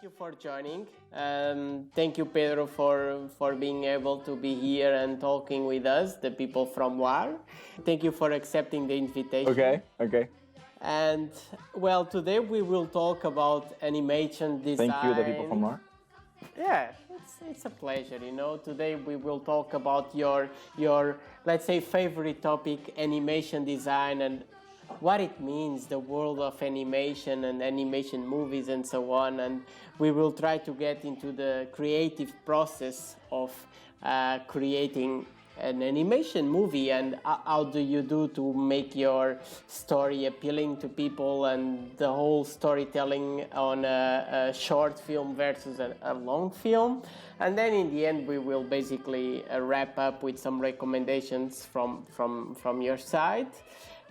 you for joining. Thank you, Pedro, for being able to be here and talking with us, the people from LAR. Thank you for accepting the invitation. Okay. And well, today we will talk about animation design. Thank you, the people from LAR. Yeah, it's a pleasure. Today we will talk about your let's say favorite topic, animation design, and what it means, the world of animation and animation movies and so on. And we will try to get into the creative process of creating an animation movie, and how do you do to make your story appealing to people, and the whole storytelling on a short film versus a long film. And then in the end we will basically wrap up with some recommendations from your side.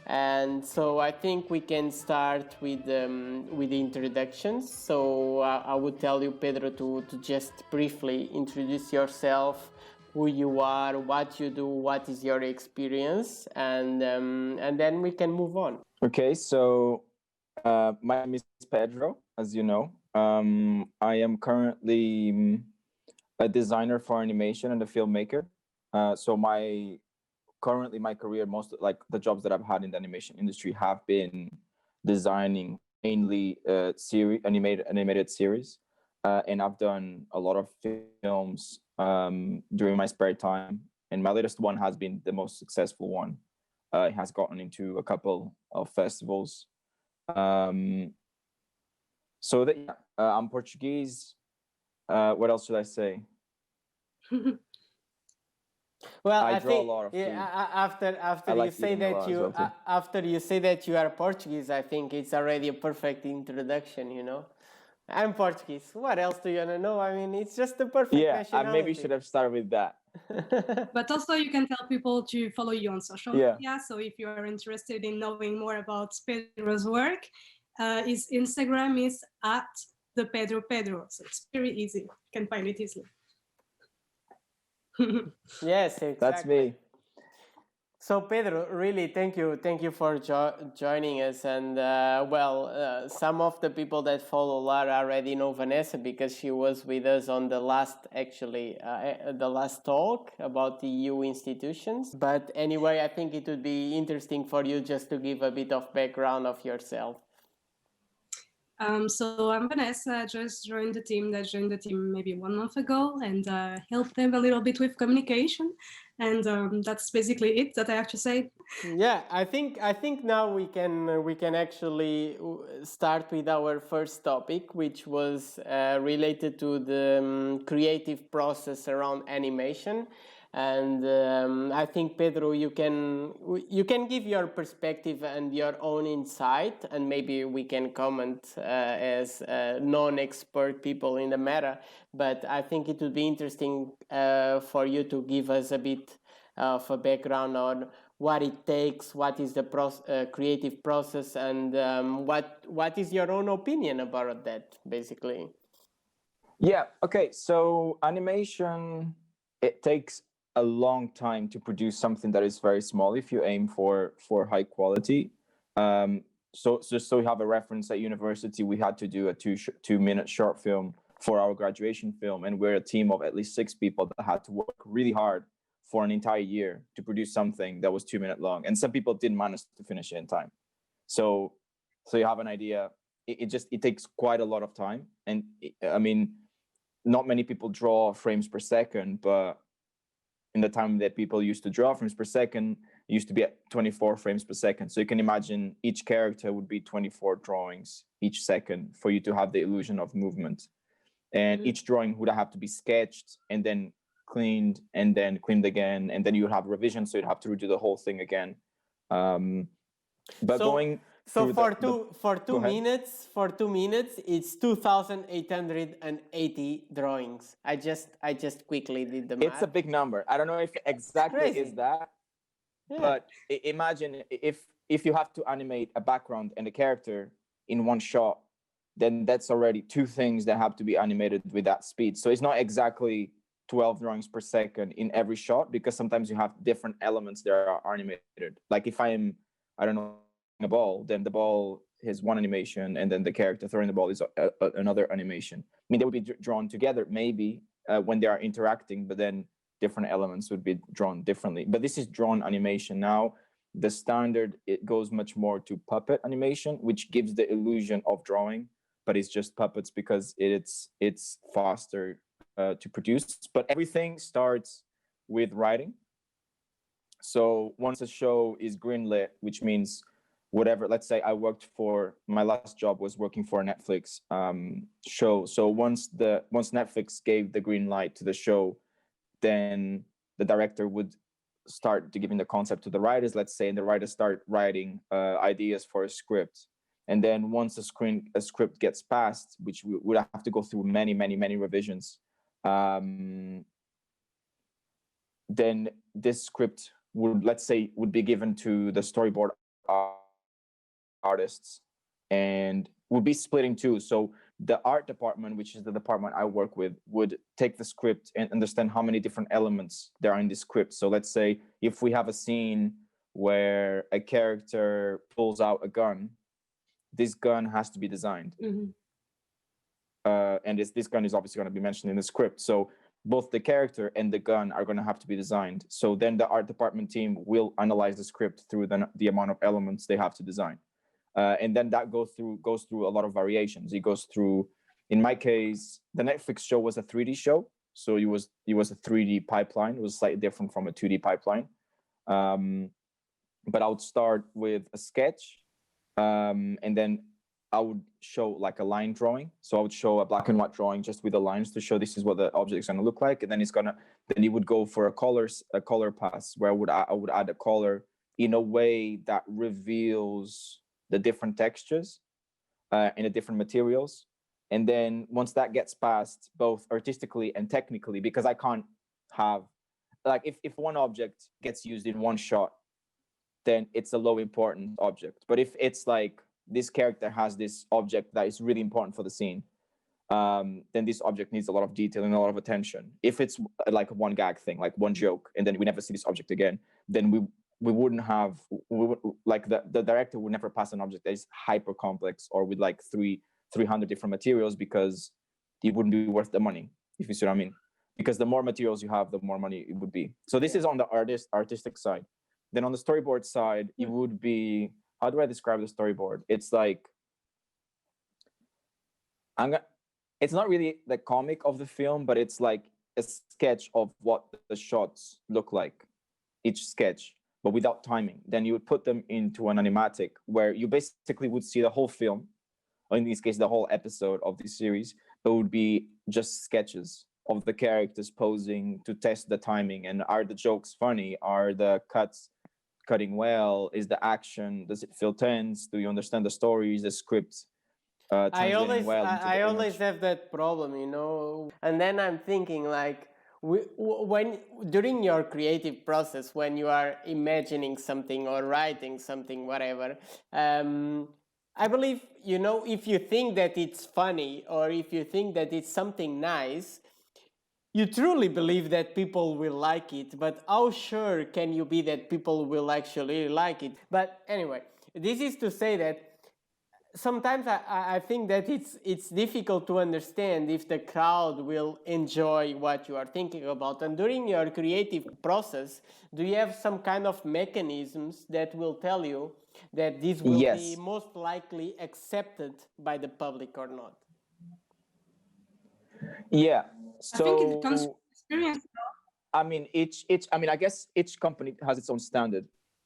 And so I think we can start with the introductions. So I would tell you, Pedro, to just briefly introduce yourself, who you are, what you do, what is your experience, and then we can move on. Okay, so my name is Pedro, as you know. I am currently a designer for animation and a filmmaker. So currently my career, most like the jobs that I've had in the animation industry have been designing mainly animated series, and I've done a lot of films during my spare time, and my latest one has been the most successful one. It has gotten into a couple of festivals. I'm Portuguese. What else should I say? Well, I draw think a lot of food. after like you say that you well after you say that you are Portuguese, I think it's already a perfect introduction. I'm Portuguese. What else do you want to know? I mean, it's just the perfect nationality. I maybe should have started with that. But also you can tell people to follow you on social media. So if you are interested in knowing more about Pedro's work, his Instagram is @thepedropedro. So it's very easy. You can find it easily. Yes, exactly. That's me. So Pedro, really, thank you for joining us. And some of the people that follow LAR already know Vanessa, because she was with us on the last talk about the EU institutions. But anyway, I think it would be interesting for you just to give a bit of background of yourself. So I'm Vanessa. Just joined the team maybe 1 month ago, and helped them a little bit with communication. And that's basically it that I have to say. Yeah, I think now we can actually start with our first topic, which was related to the creative process around animation. And I think, Pedro, you can give your perspective and your own insight, and maybe we can comment as non-expert people in the matter. But I think it would be interesting for you to give us a bit of a background on what it takes, what is the creative process, and what is your own opinion about that, basically. Yeah. Okay. So animation, it takes a long time to produce something that is very small if you aim for high quality. So just so we have a reference, at university we had to do a 2-minute short film for our graduation film, and we're a team of at least 6 people that had to work really hard for an entire year to produce something that was 2 minutes long, and some people didn't manage to finish it in time. So you have an idea. It takes quite a lot of time, and I mean, not many people draw frames per second, but in the time that people used to draw frames per second, it used to be at 24 frames per second. So you can imagine each character would be 24 drawings each second for you to have the illusion of movement. And each drawing would have to be sketched and then cleaned and then cleaned again. And then you would have revision, so you'd have to redo the whole thing again. So for 2 minutes, it's 2,880 drawings. I just quickly did the math. It's a big number. I don't know if exactly is that, but imagine if you have to animate a background and a character in one shot, then that's already 2 things that have to be animated with that speed. So it's not exactly 12 drawings per second in every shot, because sometimes you have different elements that are animated. Like if I don't know, a ball, then the ball is one animation, and then the character throwing the ball is another animation. mean, they would be drawn together maybe when they are interacting, but then different elements would be drawn differently. But this is drawn animation. Now, the standard, it goes much more to puppet animation, which gives the illusion of drawing, but it's just puppets because it's faster to produce. But everything starts with writing. So once a show is greenlit, which means whatever, let's say I worked for, my last job was working for a Netflix show. So once Netflix gave the green light to the show, then the director would start to giving the concept to the writers, let's say, and the writers start writing ideas for a script. And then once a script gets passed, which we would have to go through many revisions, then this script would, let's say, would be given to the storyboard artists and would be split in two. So the art department, which is the department I work with, would take the script and understand how many different elements there are in the script. So let's say if we have a scene where a character pulls out a gun, this gun has to be designed. Mm-hmm. And this gun is obviously going to be mentioned in the script. So both the character and the gun are going to have to be designed. So then the art department team will analyze the script through the amount of elements they have to design. And then that goes through a lot of variations. It goes through, in my case, the Netflix show was a 3D show. So it was a 3D pipeline. It was slightly different from a 2D pipeline. But I would start with a sketch, and then I would show like a line drawing. So I would show a black and white drawing just with the lines to show this is what the object is going to look like. And then then it would go for a color pass where I would add a color in a way that reveals the different textures and the different materials. And then once that gets passed, both artistically and technically, because I can't have, like, if one object gets used in one shot, then it's a low importance object. But if it's like this character has this object that is really important for the scene, then this object needs a lot of detail and a lot of attention. If it's like one gag thing, like one joke, and then we never see this object again, then we wouldn't have, like the director would never pass an object that is hyper complex or with like 300 different materials, because it wouldn't be worth the money, if you see what I mean. Because the more materials you have, the more money it would be. So this is on the artistic side. Then on the storyboard side, it would be, how do I describe the storyboard? It's like, it's not really the comic of the film, but it's like a sketch of what the shots look like, each sketch, but without timing. Then you would put them into an animatic where you basically would see the whole film, or in this case, the whole episode of this series, but it would be just sketches of the characters posing to test the timing. And are the jokes funny? Are the cuts cutting well? Is the action, does it feel tense? Do you understand the stories, the script? I always have that problem, you know. And then I'm thinking, like, when during your creative process, when you are imagining something or writing something, whatever, I believe, you know, if you think that it's funny or if you think that it's something nice, you truly believe that people will like it. But how sure can you be that people will actually like it? But anyway, this is to say that sometimes I think that it's difficult to understand if the crowd will enjoy what you are thinking about. And during your creative process, do you have some kind of mechanisms that will tell you that this will be most likely accepted by the public or not? Yeah. So I think it comes from experience. I mean, I guess each company has its own standard,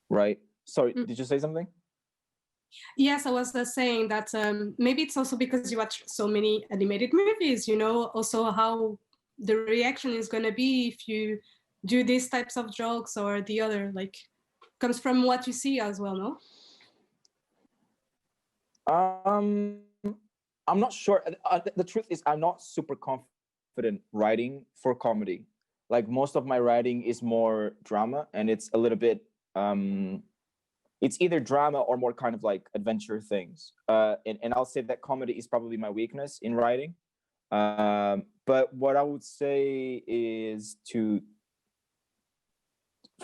right? Sorry, did you say something? Yes, I was saying that maybe it's also because you watch so many animated movies, you know, also how the reaction is going to be if you do these types of jokes or the other, like, comes from what you see as well, no? I'm not sure. The truth is, I'm not super confident writing for comedy. Like, most of my writing is more drama, and it's a little bit, it's either drama or more kind of like adventure things. And I'll say that comedy is probably my weakness in writing. But what I would say is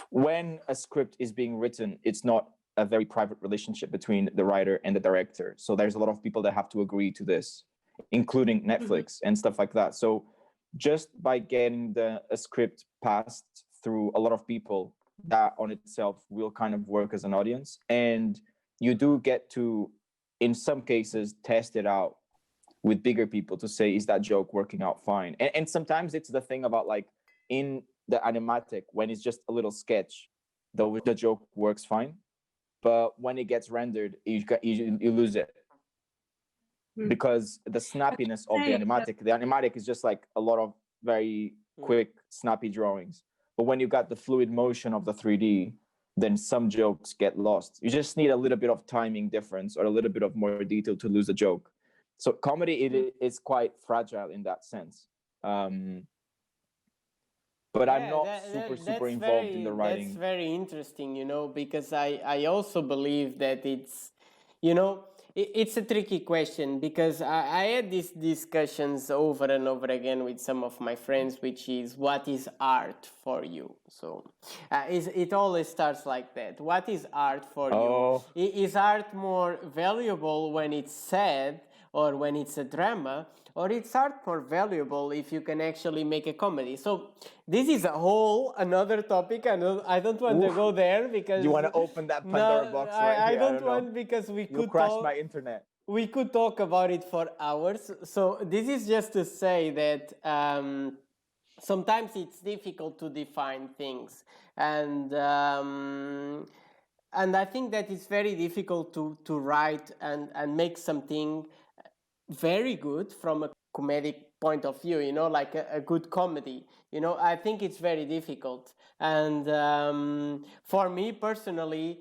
when a script is being written, it's not a very private relationship between the writer and the director. So there's a lot of people that have to agree to this. including Netflix and stuff like that. So just by getting a script passed through a lot of people, that on itself will kind of work as an audience. And you do get to, in some cases, test it out with bigger people to say, is that joke working out fine? And sometimes it's the thing about like in the animatic, when it's just a little sketch, the joke works fine. But when it gets rendered, you lose it. Because the snappiness of the animatic is just like a lot of very quick, snappy drawings. But when you got the fluid motion of the 3D, then some jokes get lost. You just need a little bit of timing difference or a little bit of more detail to lose a joke. So comedy, it is quite fragile in that sense. But I'm not super involved in the writing. That's very interesting, because I also believe that it's, it's a tricky question, because I had these discussions over and over again with some of my friends, which is, what is art for you? So it always starts like that. What is art for you? Is art more valuable when it's sad or when it's a drama? Or it's art more valuable if you can actually make a comedy? So this is another topic. I don't want to go there, because you want to open that Pandora box right here? I don't want, because we could crash my internet. We could talk about it for hours. So this is just to say that sometimes it's difficult to define things, and I think that it's very difficult to write and make something very good from a comedic point of view, like a good comedy. I think it's very difficult. And for me personally,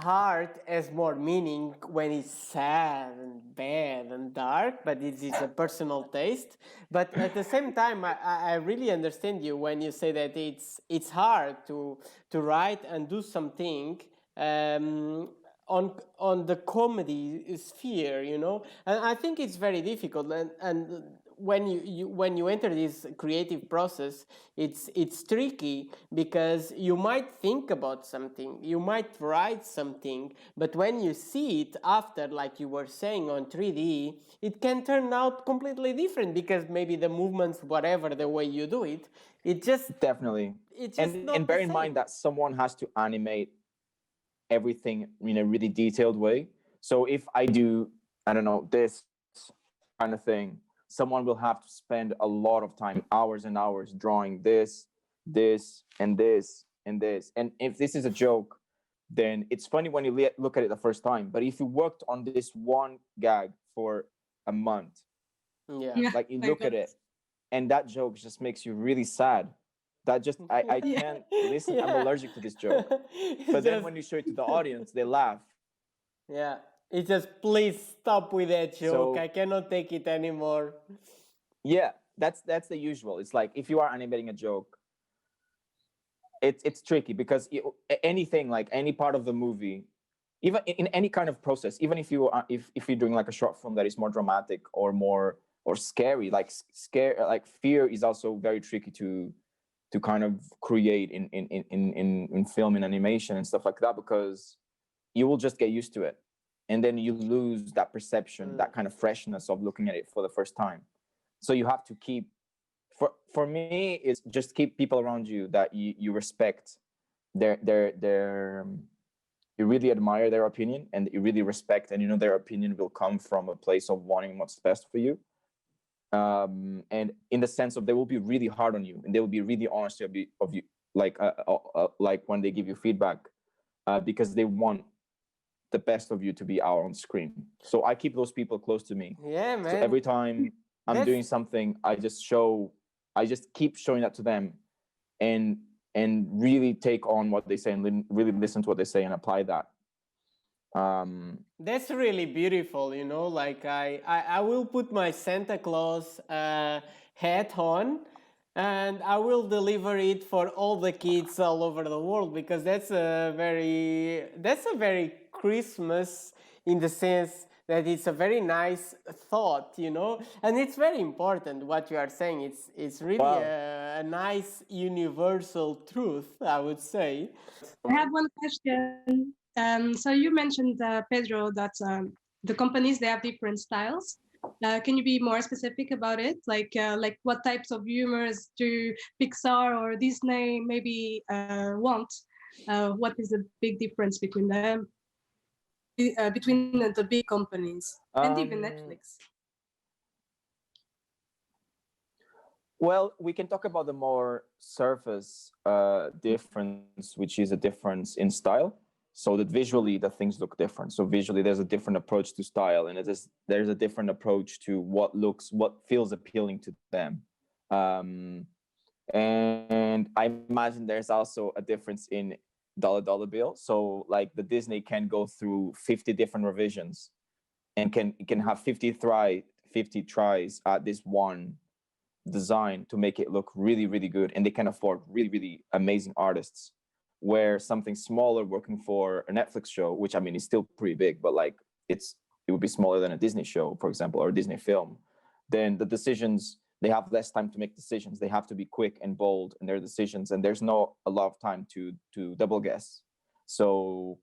art has more meaning when it's sad and bad and dark, but it is a personal taste. But at the same time, I really understand you when you say that it's hard to write and do something on the comedy sphere, and I think it's very difficult. And when you enter this creative process, it's tricky, because you might think about something, you might write something, but when you see it after, like you were saying, on 3D, it can turn out completely different, because maybe the movements, whatever the way you do it, it just definitely. It's just and bear in mind that someone has to animate everything in a really detailed way. So if I do, I don't know, this kind of thing, someone will have to spend a lot of time, hours and hours, drawing this, and this, and this. And if this is a joke, then it's funny when you look at it the first time. But if you worked on this one gag for a month, like you look at it, and that joke just makes you really sad. That just, I can't listen. I'm allergic to this joke. But then when you show it to the audience, they laugh. Yeah. It's just, please stop with that joke. I cannot take it anymore. Yeah, that's the usual. It's like, if you are animating a joke, it's tricky, because anything, like any part of the movie, even in any kind of process, even if you're doing like a short film that is more dramatic or scary, like fear is also very tricky to kind of create in film and animation and stuff like that, because you will just get used to it. And then you lose that perception, that kind of freshness of looking at it for the first time. So you have to keep, for me, it's just keep people around you that you respect you really admire their opinion, and you really respect, and their opinion will come from a place of wanting what's best for you. And in the sense of, they will be really hard on you, and they will be really honest of you, like when they give you feedback, because they want the best of you to be out on screen. So I keep those people close to me. Yeah, man. So every time I'm doing something, I just keep showing that to them, and really take on what they say, and really listen to what they say and apply that. That's really beautiful, like I will put my Santa Claus hat on, and I will deliver it for all the kids all over the world, because that's a very Christmas, in the sense that it's a very nice thought, and it's very important what you are saying. It's really a nice universal truth, I would say. I have one question. So you mentioned, Pedro, that the companies, they have different styles. Can you be more specific about it? Like what types of humors do Pixar or Disney maybe want? What is the big difference between them, between the big companies and even Netflix? Well, we can talk about the more surface difference, which is a difference in style. So that visually the things look different. So visually there's a different approach to style, and there's a different approach to what feels appealing to them. And I imagine there's also a difference in dollar bill. So like the Disney can go through 50 different revisions and can have 50 tries at this one design to make it look really, really good. And they can afford really, really amazing artists, where something smaller working for a Netflix show, which I mean is still pretty big, but like it would be smaller than a Disney show, for example, or a Disney film, then the decisions, they have less time to make decisions. They have to be quick and bold in their decisions, and there's not a lot of time to double guess. So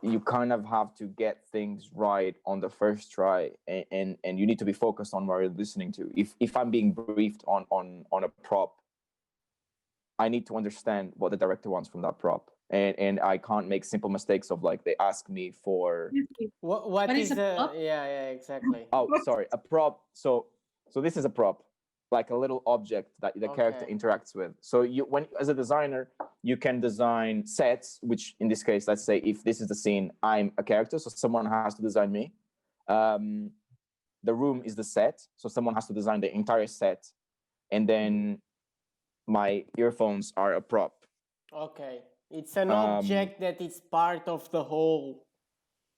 you kind of have to get things right on the first try, and you need to be focused on what you're listening to. If I'm being briefed on a prop, I need to understand what the director wants from that prop, and I can't make simple mistakes of like they ask me for what is the prop? yeah exactly. Oh, sorry, a prop. So this is a prop, like a little object that the character interacts with. So when as a designer, you can design sets, which in this case, let's say if this is the scene, I'm a character, so someone has to design me. The room is the set, so someone has to design the entire set, and then my earphones are a prop. Okay, it's an object that is part of the whole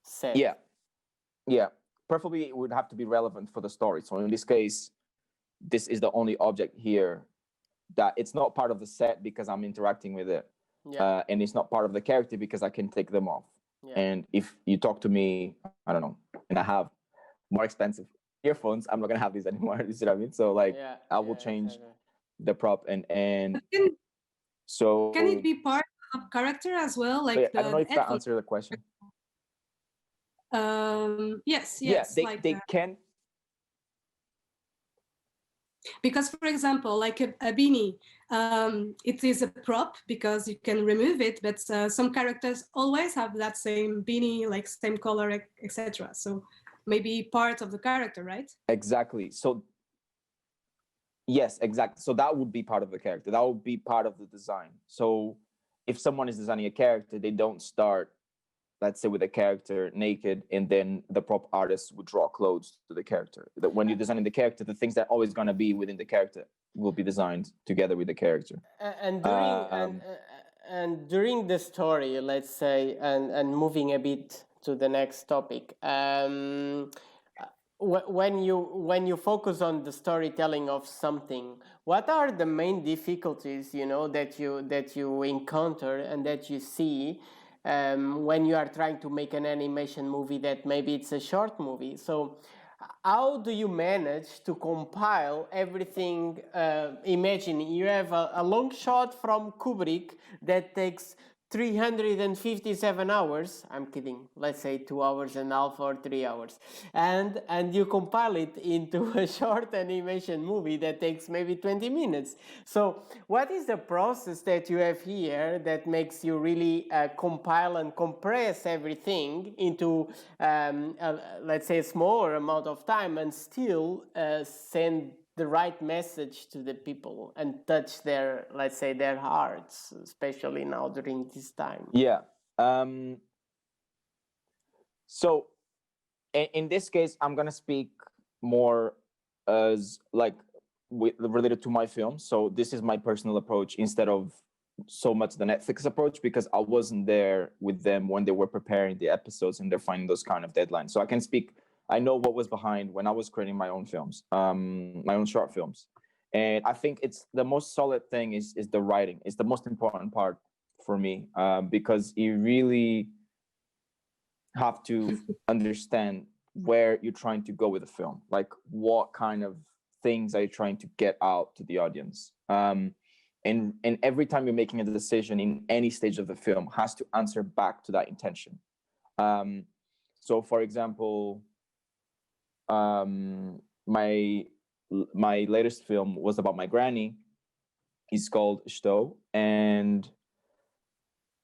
set. Yeah. Preferably it would have to be relevant for the story. So in this case, this is the only object here that it's not part of the set because I'm interacting with it. And it's not part of the character because I can take them off. And if you talk to me, I don't know, and I have more expensive earphones, I'm not gonna have these anymore. You see what I mean? So like I will change the prop and so can it be part of character as well? Like I don't know if that answered the question. Yes. They can. Because, for example, like a beanie, it is a prop because you can remove it, but some characters always have that same beanie, like same color, etc. So maybe part of the character, right? Exactly. So yes, exactly. So that would be part of the character. That would be part of the design. So if someone is designing a character, they don't start, let's say, with a character naked, and then the prop artist would draw clothes to the character. That when you're designing the character, the things that are always gonna be within the character will be designed together with the character. And during the story, let's say, and moving a bit to the next topic, when you focus on the storytelling of something, what are the main difficulties that you encounter and that you see when you are trying to make an animation movie that maybe it's a short movie? So how do you manage to compile everything? Imagine you have a long shot from Kubrick that takes 357 hours. I'm kidding. Let's say 2.5 hours or 3 hours, and you compile it into a short animation movie that takes maybe 20 minutes. So what is the process that you have here that makes you really compile and compress everything into let's say a smaller amount of time and still send the right message to the people and touch their, let's say, their hearts, especially now during this time? So in this case, I'm gonna speak more as like related to my film. So this is my personal approach instead of so much the Netflix approach, because I wasn't there with them when they were preparing the episodes and they're finding those kind of deadlines. So I can speak, I know what was behind when I was creating my own films, my own short films. And I think it's the most solid thing is the writing. It's the most important part for me, because you really have to understand where you're trying to go with the film. Like what kind of things are you trying to get out to the audience? And every time you're making a decision in any stage of the film has to answer back to that intention. So for example, my latest film was about my granny. It's called Sto, and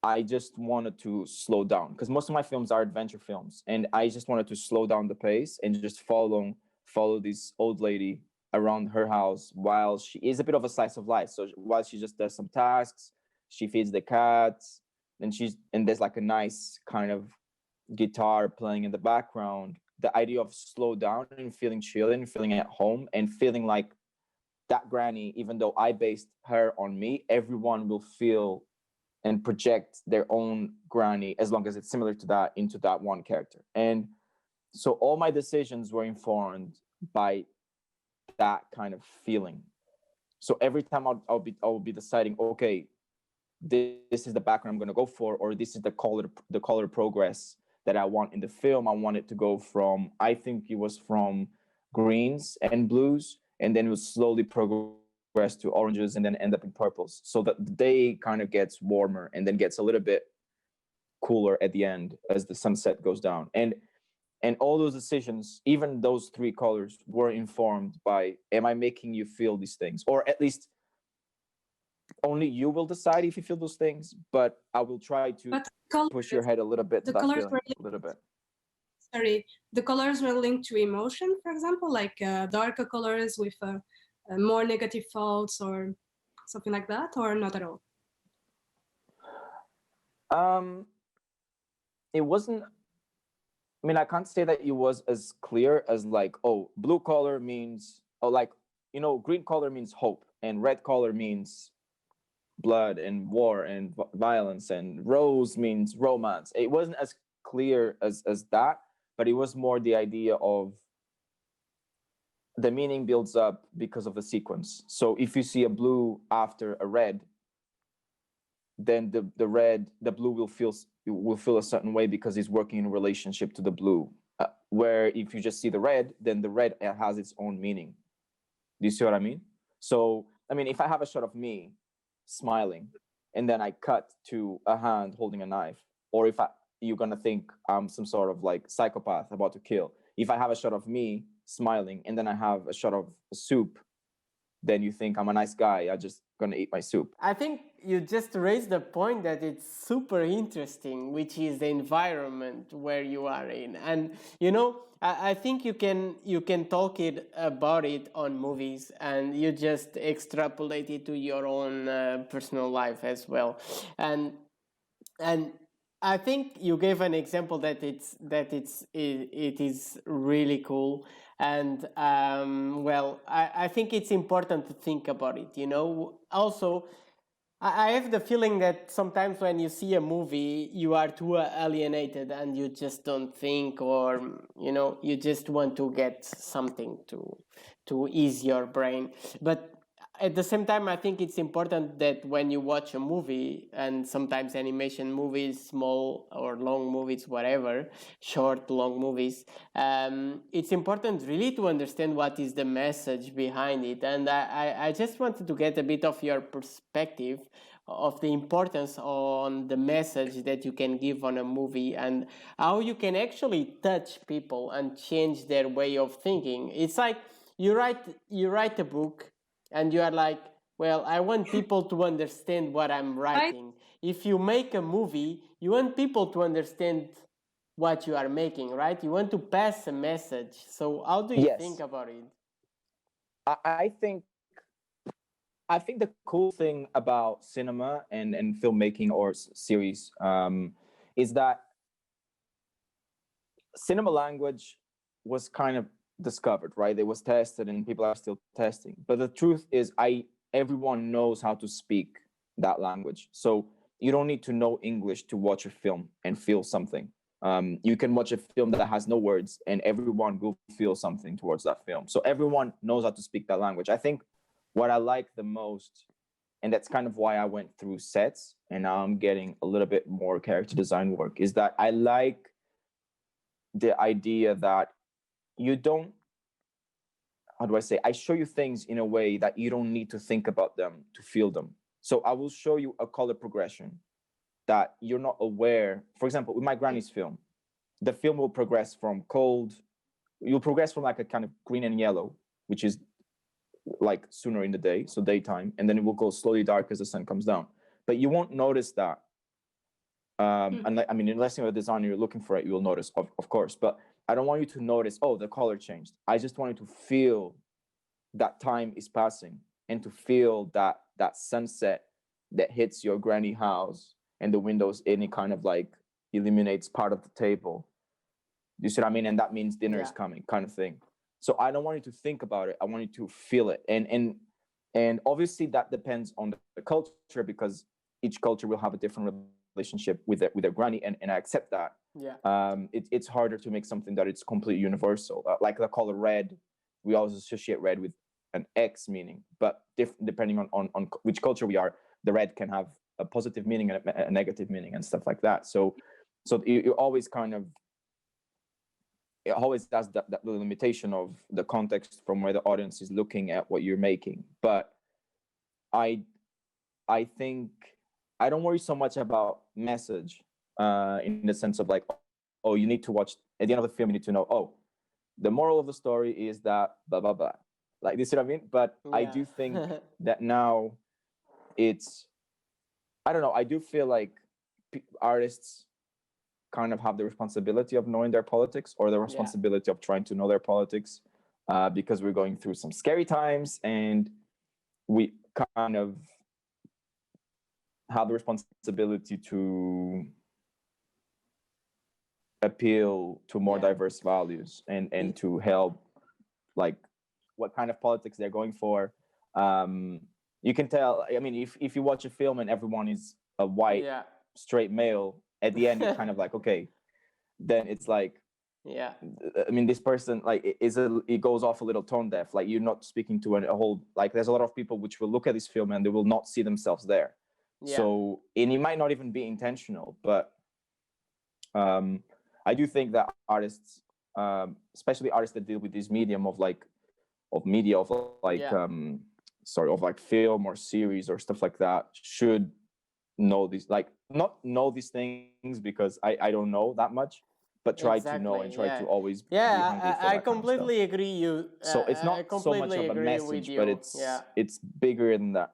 I just wanted to slow down because most of my films are adventure films, and I just wanted to slow down the pace and just follow this old lady around her house while she is a bit of a slice of life. So while she just does some tasks, she feeds the cats, and there's like a nice kind of guitar playing in the background. The idea of slow down and feeling chill and feeling at home and feeling like that granny, even though I based her on me, everyone will feel and project their own granny as long as it's similar to that into that one character. And so all my decisions were informed by that kind of feeling. So every time I'll be deciding, okay, this is the background I'm going to go for, or this is the color progress that I want in the film. I want it to go from, I think it was from greens and blues, and then it will slowly progress to oranges and then end up in purples, so that the day kind of gets warmer and then gets a little bit cooler at the end as the sunset goes down. And all those decisions, even those three colors, were informed by, am I making you feel these things? Or at least only you will decide if you feel those things, but I will try to push your head a little bit to that feeling, a little bit. Sorry, the colors were linked to emotion, for example, like darker colors with more negative thoughts or something like that, or not at all? It wasn't, I mean, I can't say that it was as clear as like, oh, blue color means, oh, like, you know, green color means hope, and red color means blood and war and violence, and rose means romance. It wasn't as clear as that, but it was more the idea of the meaning builds up because of the sequence. So if you see a blue after a red, then the blue will feel a certain way because it's working in relationship to the blue. Where if you just see the red, then the red has its own meaning. Do you see what I mean? So, I mean, if I have a shot of me smiling and then I cut to a hand holding a knife, or if you're gonna think I'm some sort of like psychopath about to kill. If I have a shot of me smiling and then I have a shot of soup, then you think I'm a nice guy. I just gonna eat my soup. I think you just raised a point that it's super interesting, which is the environment where you are in. And you know, I think you can talk about it on movies, and you just extrapolate it to your own personal life as well. And I think you gave an example that it is really cool, and well, I think it's important to think about it. You know, also, I have the feeling that sometimes when you see a movie, you are too alienated and you just don't think, or you know, you just want to get something to ease your brain, but at the same time, I think it's important that when you watch a movie, and sometimes animation movies, small or long movies, whatever, short, long movies, it's important really to understand what is the message behind it. And I just wanted to get a bit of your perspective of the importance on the message that you can give on a movie, and how you can actually touch people and change their way of thinking. It's like you write a book, and you are like, well, I want people to understand what I'm writing. If you make a movie, you want people to understand what you are making, right? You want to pass a message. So how do you think about it? I think the cool thing about cinema and filmmaking or series is that cinema language was kind of discovered, right? It was tested and people are still testing. But the truth is, everyone knows how to speak that language. So you don't need to know English to watch a film and feel something. You can watch a film that has no words and everyone will feel something towards that film. So everyone knows how to speak that language. I think what I like the most, and that's kind of why I went through sets and now I'm getting a little bit more character design work, is that I like the idea that you don't, how do I say, I show you things in a way that you don't need to think about them to feel them. So I will show you a color progression that you're not aware. For example, with my granny's film, the film will progress from cold you'll progress from like a kind of green and yellow, which is like sooner in the day, so daytime, and then it will go slowly dark as the sun comes down. But you won't notice that. And I mean, unless you're a designer, you're looking for it, you will notice, of course. But I don't want you to notice, oh, the color changed. I just want you to feel that time is passing and to feel that sunset that hits your granny house and the windows, any kind of like illuminates part of the table. You see what I mean? And that means dinner is coming, kind of thing. So I don't want you to think about it. I want you to feel it. And obviously that depends on the culture, because each culture will have a different relationship with their granny, and I accept that. It's harder to make something that it's completely universal. Like the color red, we always associate red with an X meaning, but depending on which culture we are, the red can have a positive meaning and a negative meaning and stuff like that. So you always kind of, it always has that limitation of the context from where the audience is looking at what you're making. But I think I don't worry so much about message in the sense of like, oh, you need to watch, at the end of the film, you need to know, oh, the moral of the story is that blah, blah, blah. Like, this is what I mean? But I do think that now it's, I don't know, I do feel like artists kind of have the responsibility of knowing their politics, or the responsibility of trying to know their politics, because we're going through some scary times, and we kind of have the responsibility to appeal to more diverse values and to help, like, what kind of politics they're going for. You can tell, I mean, if you watch a film and everyone is a white straight male, at the end, it's kind of like, okay, then it's like, I mean, this person, like, it goes off a little tone deaf. Like, you're not speaking to a whole, like, there's a lot of people which will look at this film and they will not see themselves there. So, and it might not even be intentional, but I do think that artists, especially artists that deal with this medium of media, of film or series or stuff like that, should know these, like, not know these things, because I don't know that much, but try to know and try to always be hungry for I that completely kind of agree you so it's not so much of a message, but it's bigger than that.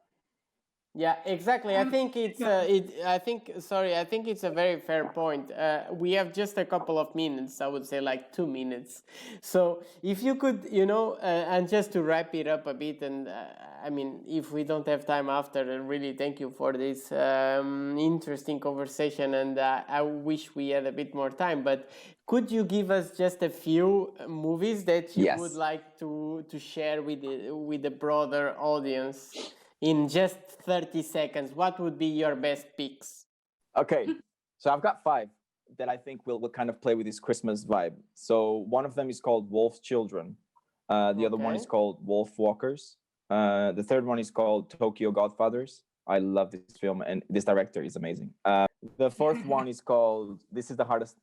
Yeah, exactly. I think it's I think it's a very fair point. We have just a couple of minutes, I would say like 2 minutes. So if you could, and just to wrap it up a bit, and I mean, if we don't have time after, then really thank you for this interesting conversation, and I wish we had a bit more time, but could you give us just a few movies that you would like to share with the broader audience? In just 30 seconds, what would be your best picks? Okay, so I've got 5 that I think will kind of play with this Christmas vibe. So one of them is called Wolf's Children. The other one is called Wolf Walkers. The third one is called Tokyo Godfathers. I love this film, and this director is amazing. The fourth one is called, this is the hardest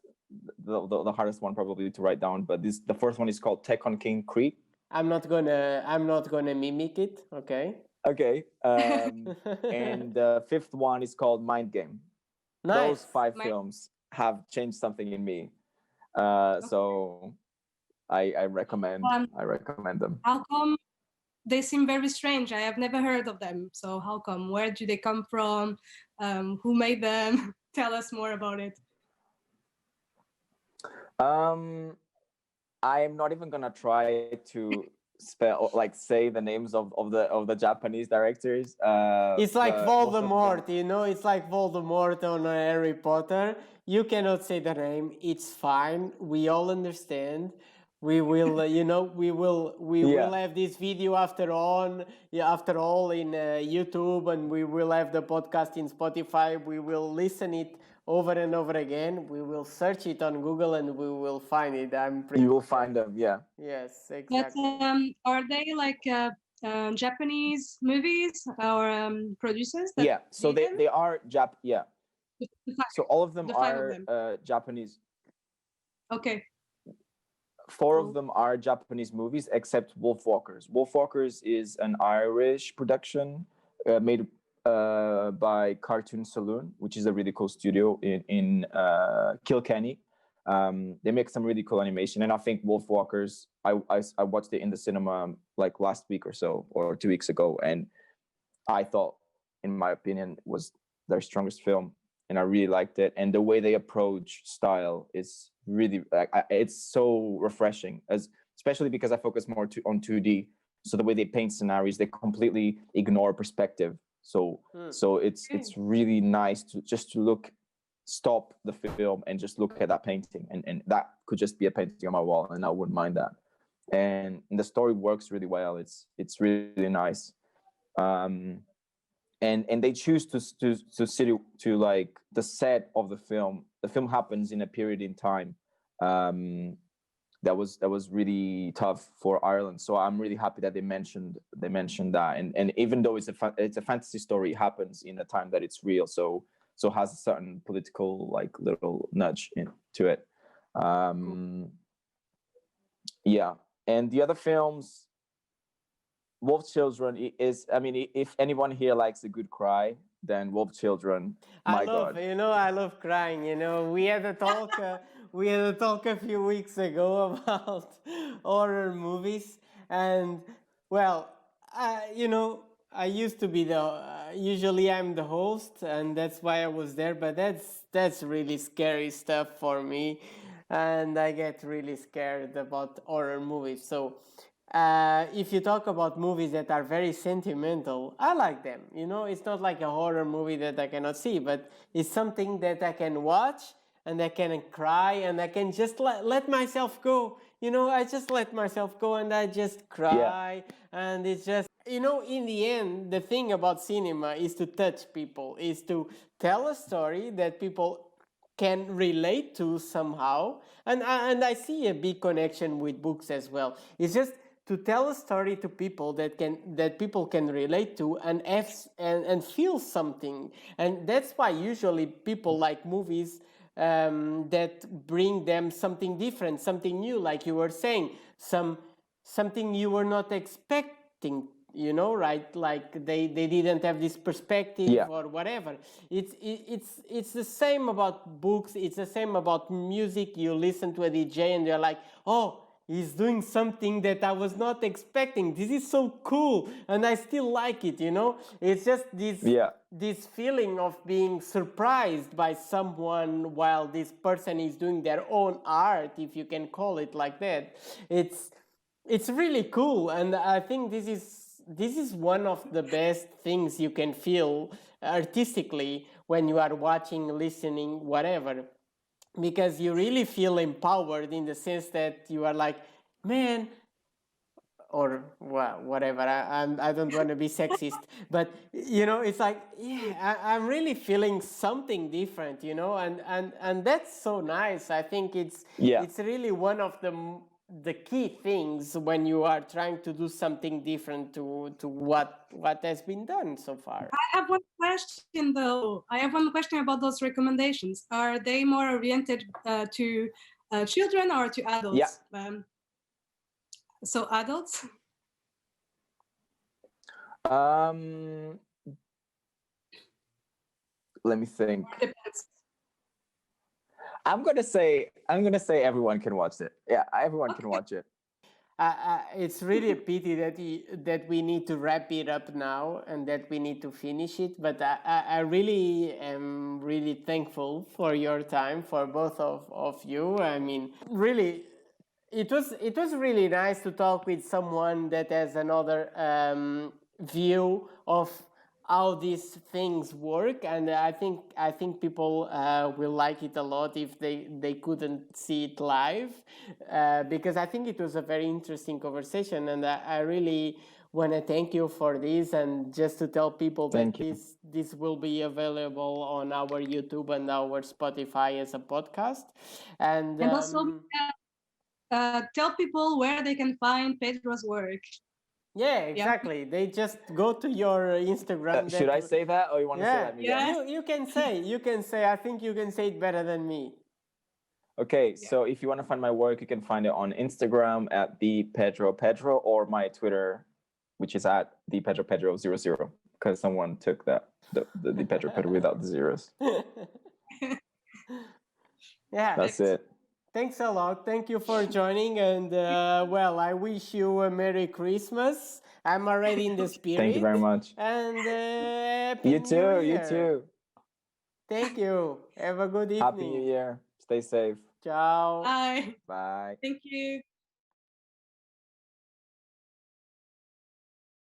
one probably to write down, but the fourth one is called Tekken King Creep. I'm not gonna mimic it. Okay. And the fifth one is called Mind Game. Nice. Those 5 films have changed something in me. So I recommend them. How come they seem very strange? I have never heard of them. So how come? Where do they come from? Who made them? Tell us more about it. I'm not even gonna try to say the names of the Japanese directors. It's like Voldemort, it's like Voldemort on Harry Potter. You cannot say the name. It's fine. We all understand. We will, we will have this video after all in YouTube, and we will have the podcast in Spotify. We will listen it over and over again. We will search it on Google and we will find it. You will find them, yeah. Yes, exactly. But, are they like Japanese movies or producers? Yeah, so they are So all of them are Japanese. Okay. 4 of them are Japanese movies, except Wolf Walkers. Wolf Walkers is an Irish production made by Cartoon Saloon, which is a really cool studio in Kilkenny. They make some really cool animation, and I think Wolfwalkers, I watched it in the cinema like last week or so, or 2 weeks ago, and I thought, in my opinion, was their strongest film, and I really liked it. And the way they approach style is really it's so refreshing, especially because I focus more on 2D. So the way they paint scenarios, they completely ignore perspective. So it's really nice to just stop the film and just look at that painting, and that could just be a painting on my wall, and I wouldn't mind that. And the story works really well. It's really nice. And they choose to like the set of the film. The film happens in a period in time that was really tough for Ireland. So I'm really happy that they mentioned that. And even though it's a fantasy story, it happens in a time that it's real. So has a certain political like little nudge into it. Yeah. And the other films, Wolf Children is, I mean, if anyone here likes a good cry, then Wolf Children, my God. I love crying. We had a talk. We had a talk a few weeks ago about horror movies, and well, I used to be usually I'm the host, and that's why I was there. But that's really scary stuff for me, and I get really scared about horror movies. So if you talk about movies that are very sentimental, I like them. It's not like a horror movie that I cannot see, but it's something that I can watch and I can cry and I can just let myself go. I just let myself go and I just cry. And it's just, in the end, the thing about cinema is to touch people, is to tell a story that people can relate to somehow. And I see a big connection with books as well. It's just to tell a story to people that people can relate to and feel something. And that's why usually people like movies that bring them something different, something new, like you were saying, something you were not expecting, right? Like they didn't have this perspective or whatever. It's the same about books. It's the same about music. You listen to a DJ and you're like, oh, he's doing something that I was not expecting. This is so cool, and I still like it. It's just this feeling of being surprised by someone while this person is doing their own art, if you can call it like that. It's really cool, and I think this is one of the best things you can feel artistically when you are watching, listening, whatever. Because you really feel empowered in the sense that you are like, man, or whatever. I don't want to be sexist, but it's like, I'm really feeling something different, and that's so nice. I think it's really one of the key things when you are trying to do something different to what has been done so far. I have one question though. I have one question about those recommendations. Are they more oriented to children or to adults? So adults? Let me think. I'm gonna say everyone can watch it. Yeah, everyone can watch it. It's really a pity that we need to wrap it up now and that we need to finish it. But I really am really thankful for your time, for both of you. I mean, really, it was really nice to talk with someone that has another view of how these things work, and I think people will like it a lot if they couldn't see it live, because I think it was a very interesting conversation, and I really want to thank you for this, and just to tell people that this will be available on our YouTube and our Spotify as a podcast, and also tell people where they can find Pedro's work. Yeah, exactly. They just go to your Instagram. Should I say that, or you want to say that? Yeah. You can say. I think you can say it better than me. Okay, so if you want to find my work, you can find it on Instagram at @thepedropedro, or my Twitter, which is at @thepedropedro00, because someone took the Pedro without the zeros. Yeah, that's it. Thanks a lot. Thank you for joining. And well, I wish you a Merry Christmas. I'm already in the spirit. Thank you very much. And Happy You New too. Year. You too. Thank you. Have a good evening. Happy New Year. Stay safe. Ciao. Bye. Bye. Thank you.